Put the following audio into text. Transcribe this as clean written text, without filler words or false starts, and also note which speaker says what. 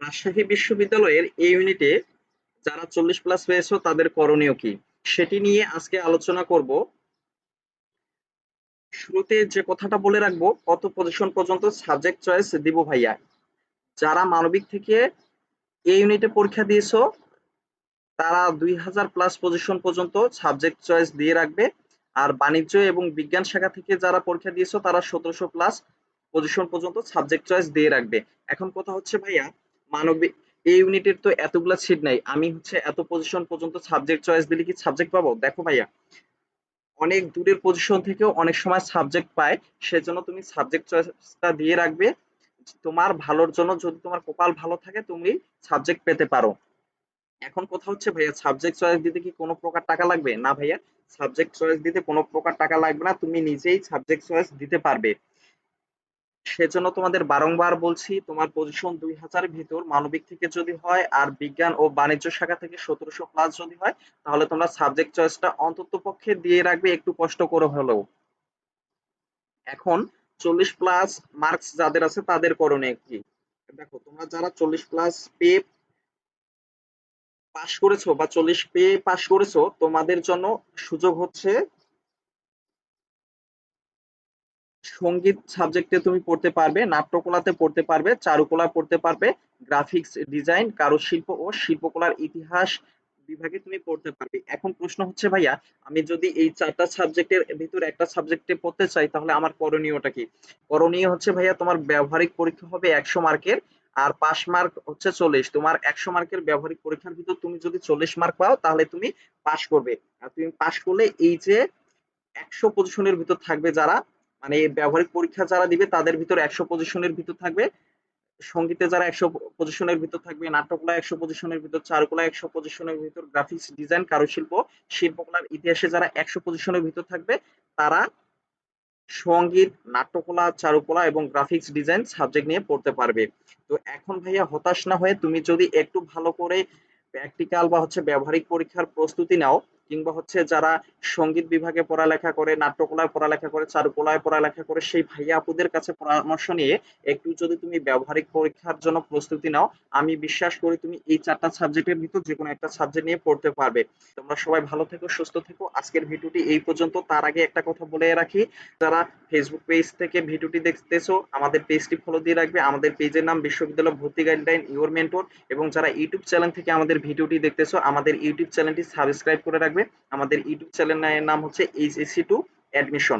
Speaker 1: রাজশাহী বিশ্ববিদ্যালয়ের এই ইউনিটে যারা 40+ পেয়েছো তাদের করণীয় কি সেটি নিয়ে আজকে আলোচনা করব। শুরুতে যে কথাটা বলে রাখবো, কত পজিশন পর্যন্ত সাবজেক্ট চয়েস দিব ভাইয়া। যারা মানবিক থেকে এই ইউনিটে পরীক্ষা দিয়েছো তারা 2000+ পজিশন পর্যন্ত সাবজেক্ট চয়েস দিয়ে রাখবে। আর বাণিজ্য এবং বিজ্ঞান শাখা থেকে যারা পরীক্ষা দিয়েছো তারা 1700+ পজিশন পর্যন্ত সাবজেক্ট চয়েস দিয়ে রাখবে। এখন কথা হচ্ছে ভাইয়া, মানবিক এই ইউনিটের তো এতগুলা সিট নাই, আমি হচ্ছে এত পজিশন পর্যন্ত সাবজেক্ট চয়েস দিলে কি সাবজেক্ট পাবো? দেখো ভাইয়া, অনেক দূরের পজিশন থেকেও অনেক সময় সাবজেক্ট পায়, সেজন্য তুমি সাবজেক্ট চয়েসটা দিয়ে রাখবে। তোমার ভালোর জন্য, যদি তোমার কপাল ভালো থাকে তুমি সাবজেক্ট পেতে পারো। এখন কথা হচ্ছে ভাইয়া, সাবজেক্ট চয়েস দিতে কি কোনো প্রকার টাকা লাগবে? না ভাইয়া, সাবজেক্ট চয়েস দিতে কোনো প্রকার টাকা লাগবে না, তুমি নিজেই সাবজেক্ট চয়েস দিতে পারবে। সেজন্য তোমাদের বারংবার বলছি, তোমার পজিশন 2000 ভিতর মানবিক থেকে যদি হয় আর বিজ্ঞান ও বাণিজ্য শাখা থেকে 1700+ যদি হয়, তাহলে তোমরা সাবজেক্ট চয়েসটা অন্তত পক্ষে দিয়ে রাখবে একটু কষ্ট করে হলেও। এখন 40+ মার্কস যাদের আছে তাদের করণীয় কি? দেখো, তোমরা যারা 40+ পেয়ে পাশ করেছো বা 40 পেয়ে পাশ করেছো, তোমাদের জন্য সুযোগ হচ্ছে সঙ্গীত সাবজেক্টে তুমি পড়তে পারবে, নাট্যকলাতে পড়তে পারবে, চারুকলা পড়তে পারবে, গ্রাফিক্স ডিজাইন, কারুশিল্প ও শিল্পকলার ইতিহাস বিভাগে তুমি পড়তে পারবে। এখন প্রশ্ন হচ্ছে ভাইয়া, আমি যদি এই 4টা সাবজেক্টের ভিতর একটা সাবজেক্টে পড়তে চাই তাহলে আমার করণীয়টা কি? করণীয় হচ্ছে ভাইয়া, তোমার ব্যবহারিক পরীক্ষা হবে 100 মার্কের, আর পাস মার্ক হচ্ছে 40। তোমার 100 মার্কের ব্যবহারিক পরীক্ষার ভিতর তুমি যদি 40 মার্ক পাও তাহলে তুমি পাস করবে। আর তুমি পাস করলে এই যে 100 পজিশনের ভিতর থাকবে যারা, মানে ব্যবহারিক পরীক্ষা যারা দিবে তাদের ভিতর 100 পজিশনের ভিতর থাকবে, সঙ্গীতে যারা 100 পজিশনের ভিতর থাকবে, নাট্যকলা 100 পজিশনের ভিতর, চারুকলা 100 পজিশনের ভিতর, গ্রাফিক্স ডিজাইন, কারুশিল্প, শিল্পকলার ইতিহাসে যারা 100 পজিশনের ভিতর থাকবে তারা সঙ্গীত, নাট্যকলা, চারুকলা এবং গ্রাফিক্স ডিজাইন সাবজেক্ট নিয়ে পড়তে পারবে। তো এখন ভাইয়া হতাশ না হয়ে তুমি যদি একটু ভালো করে প্র্যাকটিক্যাল বা হচ্ছে ব্যবহারিক পরীক্ষার প্রস্তুতি নাও, কিংবা হচ্ছে যারা সঙ্গীত বিভাগে পড়ালেখা করে, নাট্যকলায় পড়ালেখা করে, চারুকলায় পড়ালেখা করে, সেই ভাইয়া আপুদের কাছে পরামর্শ নিয়ে একটু যদি তুমি ব্যবহারিক পরীক্ষার জন্য প্রস্তুতি নাও, আমি বিশ্বাস করি তুমি এই 4টা সাবজেক্টের ভিতর যে কোনো একটা সাবজেক্ট নিয়ে পড়তে পারবে। তোমরা সবাই ভালো থেকো, সুস্থ থেকো। আজকের ভিডিওটি এই পর্যন্ত। তার আগে একটা কথা বলে রাখি, যারা ফেসবুক পেজ থেকে ভিডিওটি দেখতেছো আমাদের পেজটি ফলো দিয়ে রাখবে। আমাদের পেজের নাম বিশ্ববিদ্যালয় ভর্তি গাইডলাইন ইওর মেন্টর। এবং যারা ইউটিউব চ্যানেল থেকে আমাদের ভিডিওটি দেখতেছো আমাদের ইউটিউব চ্যানেলটি সাবস্ক্রাইব করে রাখবে। আমাদের ইউটিউব চ্যানেলের নাম হচ্ছে এইচএসসি টু অ্যাডমিশন।